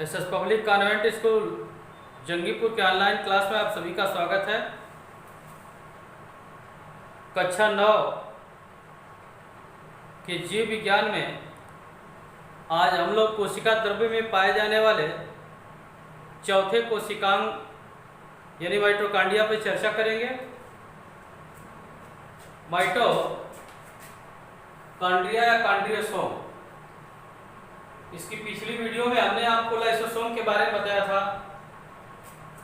SS public convent school Jangipur के online class में आप सभी का स्वागत है। कक्षा 9 के जीव विज्ञान में आज हम लोग कोशिका द्रव्य में पाए जाने वाले चौथे कोशिकांग यानी माइटोकॉन्ड्रिया पर चर्चा करेंगे। माइटोकॉन्ड्रिया या कॉन्ड्रियोसोम, इसकी पिछली वीडियो में हमने आपको लाइसोसोम के बारे में बताया था।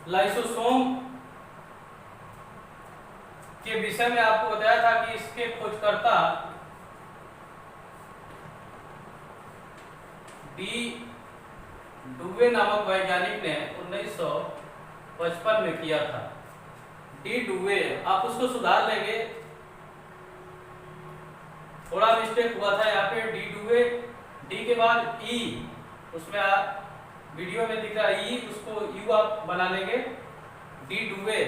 लाइसोसोम के विषय में आपको बताया था कि इसके खोजकर्ता डी डुवे नामक वैज्ञानिक ने 1955 में किया था। डी डुवे, आप उसको सुधार लेंगे, थोड़ा मिस्टेक हुआ था यहाँ पे। डी डुवे, डी के बाद ई, उसमें वीडियो में दिख रहा है ई, उसको यू आप बना लेंगे। डी डुवे,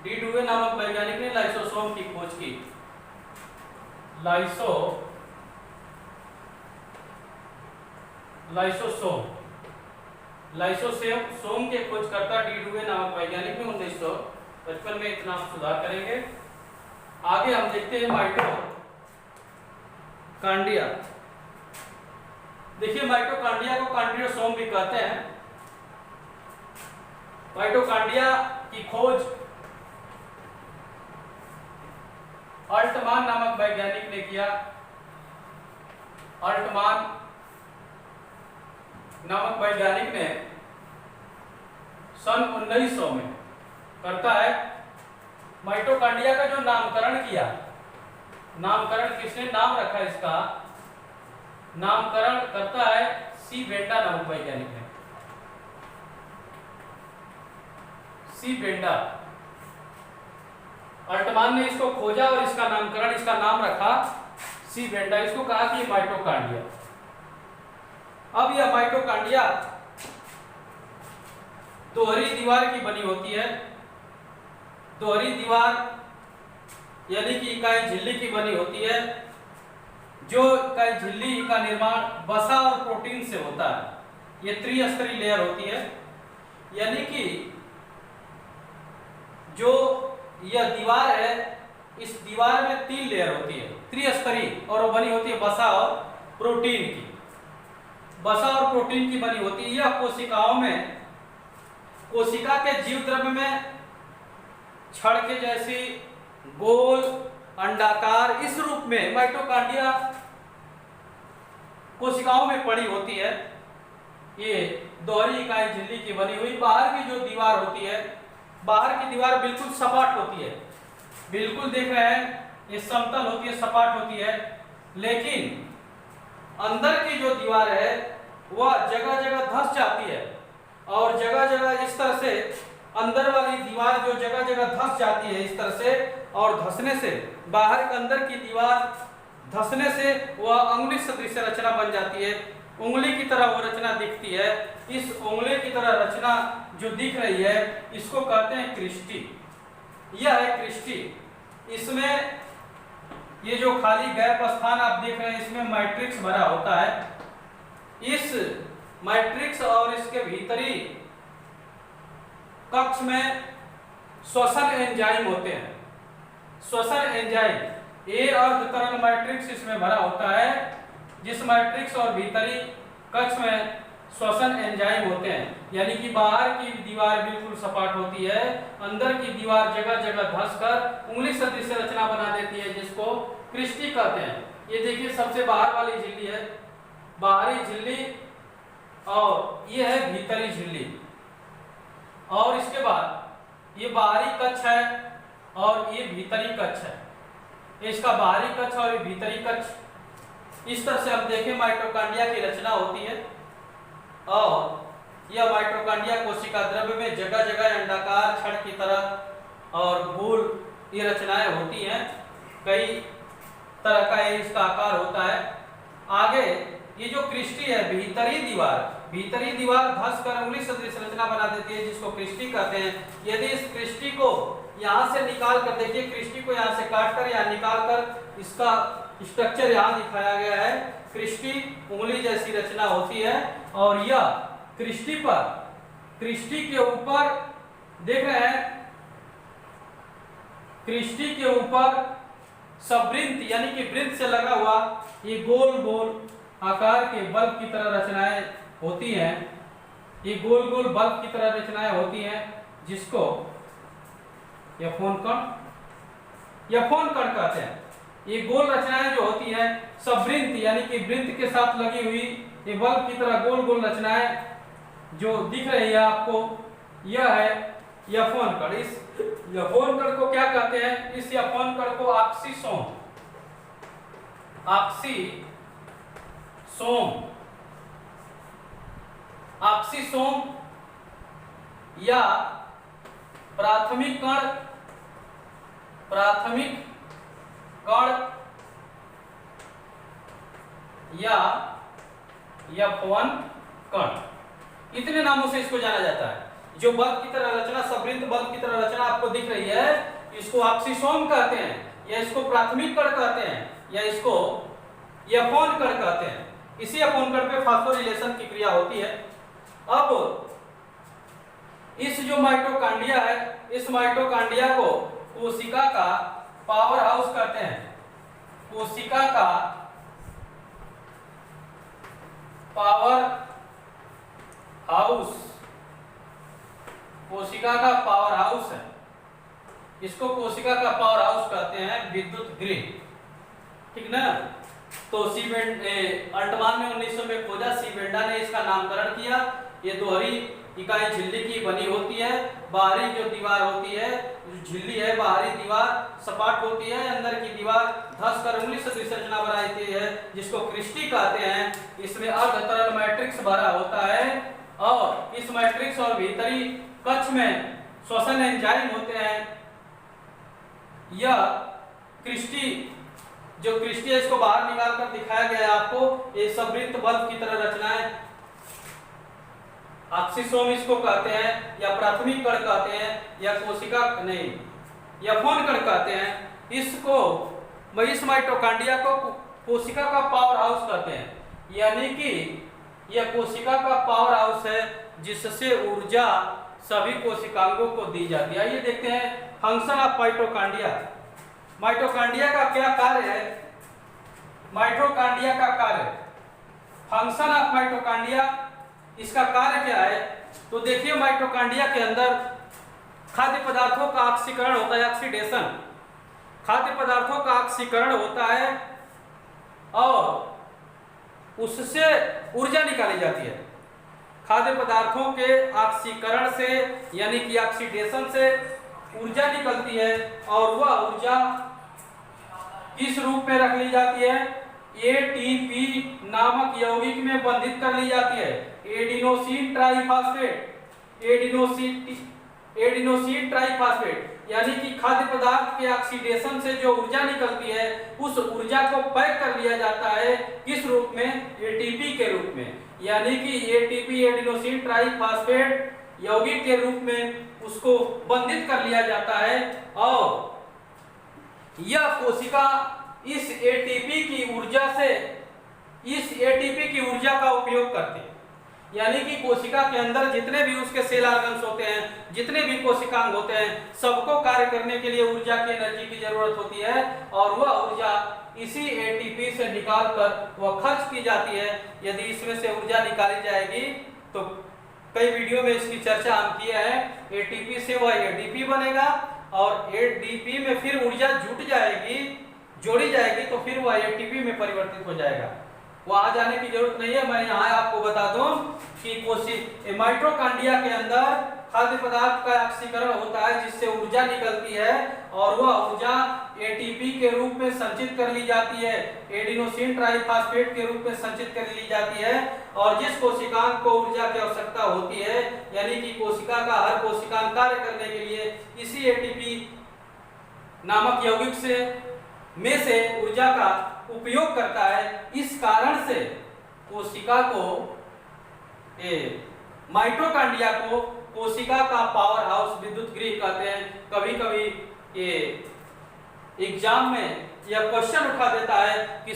डी डुवे नामक वैज्ञानिक ने लाइसोसोम की खोज की। लाइसोसोम के खोजकर्ता डी डुवे नामक वैज्ञानिक ने 1955 में। इतना सुधार करेंगे। आगे हम देखते हैं माइटोकॉन्ड्रिया। देखिए, माइटोकॉन्ड्रिया को कॉन्ड्रियोसोम भी कहते हैं। माइटोकॉन्ड्रिया की खोज अल्टमान नामक वैज्ञानिक ने किया। अल्टमान नामक वैज्ञानिक ने सन 1900 में करता है। माइटोकॉन्ड्रिया का जो नामकरण किया, नामकरण किसने नाम रखा इसका, नामकरण करता है सी बेंडा नामक वैज्ञानिक है। सी बेंडा, अल्टमान ने इसको खोजा और इसका नामकरण, इसका नाम रखा सी बेंडा। इसको कहा कि माइटोकॉन्ड्रिया। अब यह माइटोकॉन्ड्रिया दोहरी दीवार की बनी होती है। दोहरी दीवार यानी कि इकाई झिल्ली की बनी होती है। जो इकाई झिल्ली का निर्माण वसा और प्रोटीन से होता है। ये त्रिस्तरीय लेयर होती है, यानी कि जो यह दीवार है, इस दीवार में 3 लेयर होती है त्रिस्तरीय, और वो बनी होती है वसा और प्रोटीन की। वसा और प्रोटीन की बनी होती है। यह कोशिकाओं में, कोशिका के जीव द्रव्य में छड़ के जैसी गोल अंडाकार इस रूप में माइटोकॉन्ड्रिया कोशिकाओं में पड़ी होती है। ये दोहरी इकाई झिल्ली की बनी हुई। बाहर की जो दीवार होती है, बाहर की दीवार बिल्कुल सपाट होती है। बिल्कुल देख रहे हैं, ये समतल होती है, सपाट होती है। लेकिन अंदर की जो दीवार है वह जगह जगह धंस जाती है, और जगह जगह इस तरह से अंदर वाली दीवार जो जगह जगह धंस जाती है इस तरह से, और धंसने से बाहर के अंदर की दीवार धंसने से वह उंगली सदृश रचना बन जाती है। उंगली की तरह वो रचना दिखती है। इस उंगली की तरह रचना जो दिख रही है, इसको कहते हैं क्रिस्टी। यह है क्रिस्टी। इसमें ये जो खाली गैप स्थान आप देख रहे हैं, इसमें मैट्रिक्स भरा होता है। इस मैट्रिक्स और इसके भीतरी कक्ष में श्वसन एंजाइम होते हैं। श्वसन एंजाइम, ए अर्ध तरल मैट्रिक्स इसमें भरा होता है, जिस मैट्रिक्स और भीतरी कक्ष में श्वसन एंजाइम होते हैं। यानी कि बाहर की दीवार बिल्कुल सपाट होती है, अंदर की दीवार जगह जगह धंसकर उंगली सदृश रचना बना देती है, जिसको क्रिस्टी कहते हैं। ये देखिए, सबसे बाहर वाली झिल्ली है, बाहरी झिल्ली, और ये है भीतरी झिल्ली। और इसके बाद ये बाहरी कक्ष है और ये भीतरी कक्ष है। इसका बाहरी कक्ष और ये भीतरी कक्ष, इस तरह से हम देखें माइटोकॉन्ड्रिया की रचना होती है। और यह माइटोकॉन्ड्रिया कोशिका द्रव्य में जगह जगह अंडाकार, छड़ की तरह और गोल ये रचनाएं होती हैं। कई तरह का ये इसका आकार होता है। आगे ये जो क्रिस्टी है, भीतरी दीवार धंस कर उंगली सदृश रचना बना देती है, जिसको क्रिस्टी कहते हैं। यदि इस क्रिस्टी को यहाँ से निकाल कर देखिए, क्रिस्टी को यहाँ से काट कर या निकाल कर इसका स्ट्रक्चर यहाँ दिखाया गया है। क्रिस्टी उंगली जैसी रचना होती है और यह क्रिस्टी पर, क्रिस्टी के ऊपर देख रहे हैं, क्रिस्टी के ऊपर सबवृंत यानी कि वृत्त से लगा हुआ ये गोल गोल आकार के बल्ब की तरह रचनाएं होती हैं। ये गोल गोल बल्ब की तरह रचनाएं होती हैं जिसको यफोन कण कहते हैं। ये गोल रचनाएं जो होती हैं सबवृंत यानी कि वृत्त के साथ लगी हुई ये बल्ब की तरह गोल गोल रचनाएं जो दिख रही है आपको, यह है यफोन कण। इस यफोन कण को क्या कहते हैं? इस यफोन कण को ऑक्सीसोम, ऑक्सीसोम या प्राथमिक कण या यफोन कण, इतने नामों से इसको जाना जाता है। जो बल्ब की तरह रचना, सबवृंत बल्ब की तरह रचना आपको दिख रही है, इसको ऑक्सीसोम कहते हैं या इसको प्राथमिक कण कहते हैं या इसको यफोन कण कहते हैं। इसी यफोन कण पे फास्फोरिलेशन की क्रिया होती है। अब इस जो माइटोकांड्रिया है, इस माइटोकांड्रिया को कोशिका का पावर हाउस कहते हैं। कोशिका का पावर हाउस, कोशिका का पावर हाउस है, इसको कोशिका का पावर हाउस कहते हैं, विद्युत गृह, ठीक ना। तो अंडमान में 1900 में खोजा, सीबेंडा ने इसका नामकरण किया। ये दोहरी इकाई झिल्ली की बनी होती है। बाहरी जो दीवार होती है, जो झिल्ली है, बाहरी दीवार सपाट होती है, अंदर की दीवार धस कर उंगली सदृश रचना बनाती है जिसको क्रिस्टी कहते हैं। इसमें अर्ध तरल मैट्रिक्स भरा होता है और इस मैट्रिक्स और भीतरी कक्ष में श्वसन एंजाइम होते हैं। यह क्रिस्टी, जो क्रिस्टी है, इसको बाहर निकाल कर दिखाया गया है आपको। ये सबवृत्त बल्ब की तरह रचनाएं, ऑक्सीसोम इसको कहते हैं या प्राथमिक कण कहते हैं या कोशिका नहीं यफोन कण कहते हैं। इसको इस माइटोकांड्रिया को कोशिका का पावर हाउस कहते हैं, यानी कि यह कोशिका का पावर हाउस है जिससे ऊर्जा सभी कोशिकांगों को दी जाती है। आइए देखते हैं फंक्शन ऑफ माइटोकांड्रिया। माइटोकांड्रिया का क्या कार्य है? माइटोकांड्रिया का कार्य, फंक्शन ऑफ माइटोकांड्रिया, इसका कार्य क्या है? तो देखिए, माइटोकांड्रिया के अंदर खाद्य पदार्थों का ऑक्सीकरण होता है, ऑक्सीडेशन, खाद्य पदार्थों का ऑक्सीकरण होता है और उससे ऊर्जा निकाली जाती है। खाद्य पदार्थों के ऑक्सीकरण से यानी कि ऑक्सीडेशन से ऊर्जा निकलती है और वह ऊर्जा किस रूप में रख ली जाती है? एटीपी नामक यौगिक में बंधित कर ली जाती है। एडिनोसिन ट्राइफॉस्फेट, एडिनोसिन ट्राइफॉस्फेट, यानी कि खाद्य पदार्थ के ऑक्सीडेशन से जो ऊर्जा निकलती है उस ऊर्जा को पैक कर लिया जाता है किस रूप में? एटीपी के रूप में, यानी कि एटीपी एडिनोसिन ट्राइफॉस्फेट यौगिक के रूप में उसको बंधित कर लिया जाता है और यह कोशिका इस एटीपी की ऊर्जा से, इस एटीपी की ऊर्जा का उपयोग करते हैं। यानी कि कोशिका के अंदर जितने भी उसके सेल ऑर्गन्स होते हैं, जितने भी कोशिकांग होते हैं, सबको कार्य करने के लिए ऊर्जा की, एनर्जी की जरूरत होती है और वह ऊर्जा इसी एटीपी से निकालकर वह खर्च की जाती है। यदि इसमें से ऊर्जा निकाली जाएगी तो कई वीडियो में इसकी चर्चा हम किए हैं, एटीपी से वह एडीपी बनेगा और एडीपी में फिर ऊर्जा जुट जाएगी, जोड़ी जाएगी तो फिर वह एटीपी में परिवर्तित हो जाएगा। वहां जाने की जरूरत नहीं है, मैं यहाँ आपको बता दूं कि माइटोकांड्रिया के अंदर खाद्य पदार्थ का ऑक्सीकरण होता है जिससे ऊर्जा निकलती है और वह ऊर्जा एटीपी के रूप में संचित कर ली जाती है, एडिनोसिन ट्राइफॉस्फेट के रूप में संचित कर ली जाती है और जिस कोशिकांग को ऊर्जा की आवश्यकता होती है, यानी कि कोशिका का हर कोशिकांग कार्य करने के लिए इसी एटीपी नामक यौगिक से में से ऊर्जा का उपयोग करता है। इस कारण से कोशिका को, माइटोकांड्रिया को कोशिका का पावर हाउस, विद्युत गृह कहते हैं। कभी कभी ये एग्जाम में यह क्वेश्चन उठा देता है कि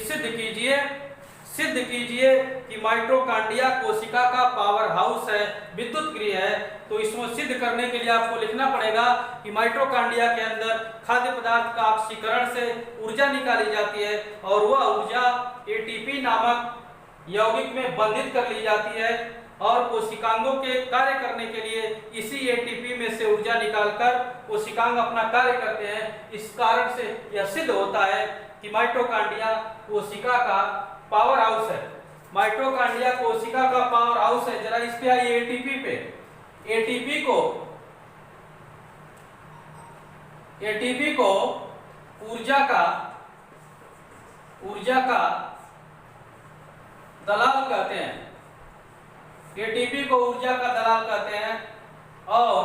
सिद्ध कीजिए कि माइटोकॉन्ड्रिया कोशिका का पावर हाउस है, विद्युत गृह है। तो इसमें सिद्ध करने के लिए आपको लिखना पड़ेगा कि माइटोकॉन्ड्रिया के अंदर खाद्य पदार्थ का ऑक्सीकरण से ऊर्जा निकाली जाती है और वह ऊर्जा एटीपी नामक यौगिक में बंधित कर ली जाती है और कोशिकांगों के कार्य करने के लिए इसी एटीपी में से ऊर्जा निकालकर कोशिकांग अपना कार्य करते हैं। इस कारण से यह सिद्ध होता है कि माइटोकॉन्ड्रिया कोशिका का पावर हाउस है। माइटोकॉन्ड्रिया कोशिका का पावर हाउस है। जरा इस पे आइए एटीपी पे। एटीपी को ऊर्जा का दलाल कहते हैं। एटीपी को ऊर्जा का दलाल कहते हैं और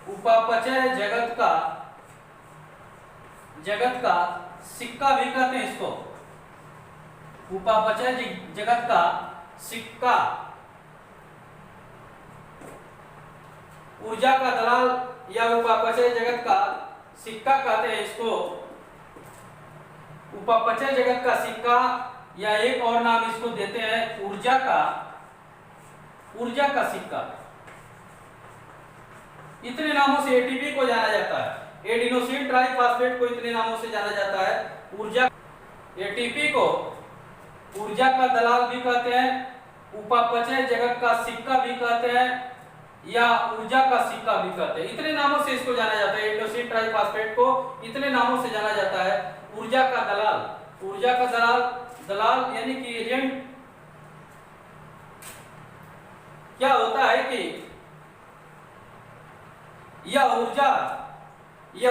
उपापचय जगत का सिक्का भी कहते हैं इसको। उपापचय जगत का सिक्का, ऊर्जा का दलाल या उपापचय जगत का सिक्का कहते हैं इसको। उपापचय जगत का सिक्का या एक और नाम इसको देते हैं ऊर्जा का सिक्का। इतने नामों से एटीपी को जाना जाता है। एडिनोसिन ट्राइफॉस्फेट को इतने नामों से जाना जाता है। एटीपी को ऊर्जा का दलाल भी कहते हैं, उपापचय जगत का सिक्का भी कहते हैं या ऊर्जा का सिक्का भी कहते हैं। इतने नामों से इसको जाना जाता है। एडिनोसिन ट्राइफॉस्फेट को इतने नामों से जाना जाता है। ऊर्जा का दलाल यानी कि एजेंट। क्या होता है कि यह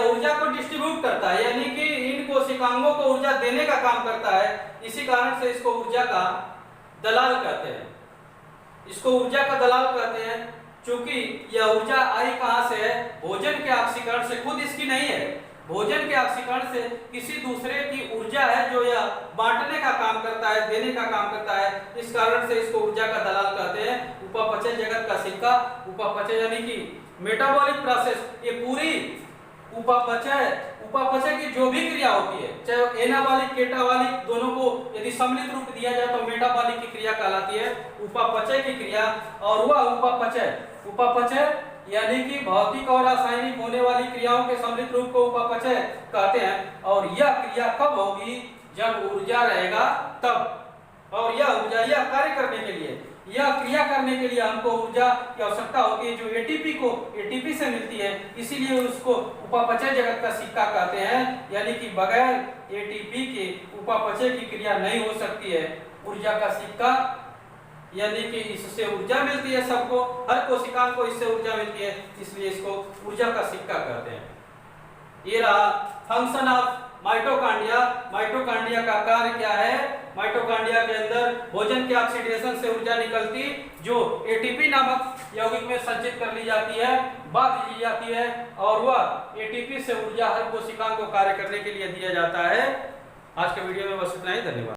ऊर्जा को डिस्ट्रीब्यूट करता है, यानी कि इन कोशिकांगों को ऊर्जा देने का काम करता है। इसी कारण से इसको ऊर्जा का दलाल कहते हैं। क्योंकि यह ऊर्जा आई कहां से है? भोजन के ऑक्सीकरण से। खुद इसकी नहीं है, भोजन के ऑक्सीकरण से किसी दूसरे की ऊर्जा है जो यह बांटने का काम करता है, देने का काम करता है। इस कारण से इसको ऊर्जा का दलाल कहते हैं। उपापचय जगत का सिक्का, उपापचय यानी कि मेटाबॉलिक प्रोसेस। ये पूरी उपापचय की जो भी क्रिया होती है, चाहे एनाबॉलिक केटाबॉलिक, दोनों को यदि सम्मिलित रूप दिया जाए तो मेटाबॉलिक की क्रिया कहलाती है उपापचय की क्रिया। और वह उपापचय यानी कि भौतिक और रासायनिक होने वाली क्रियाओं के सम्मिलित रूप को उपापचय कहते हैं। और यह क्रिया कब होगी? जब ऊर्जा रहेगा तब। और यह ऊर्जा, यह कार्य करने के लिए, यह क्रिया करने के लिए हमको ऊर्जा की आवश्यकता होती है जो एटीपी से मिलती है। इसीलिए उसको उपापचय जगत का सिक्का कहते हैं। यानी कि बगैर एटीपी के उपापचय की क्रिया नहीं हो सकती है। ऊर्जा का सिक्का यानी कि इससे ऊर्जा मिलती है सबको, हर कोशिका को इससे ऊर्जा मिलती है, इसलिए इसको ऊर्जा का सिक्का कहते हैं। ये रहा फंक्शन ऑफ माइटोकॉन्ड्रिया। माइटोकॉन्ड्रिया का कार्य क्या है? माइटोकॉन्ड्रिया के अंदर भोजन के ऑक्सीडेशन से ऊर्जा निकलती जो एटीपी नामक यौगिक में संचित कर ली जाती है, बांध ली जाती है और वह एटीपी से ऊर्जा हर कोशिका को कार्य करने के लिए दिया जाता है। आज के वीडियो में बस इतना ही। धन्यवाद।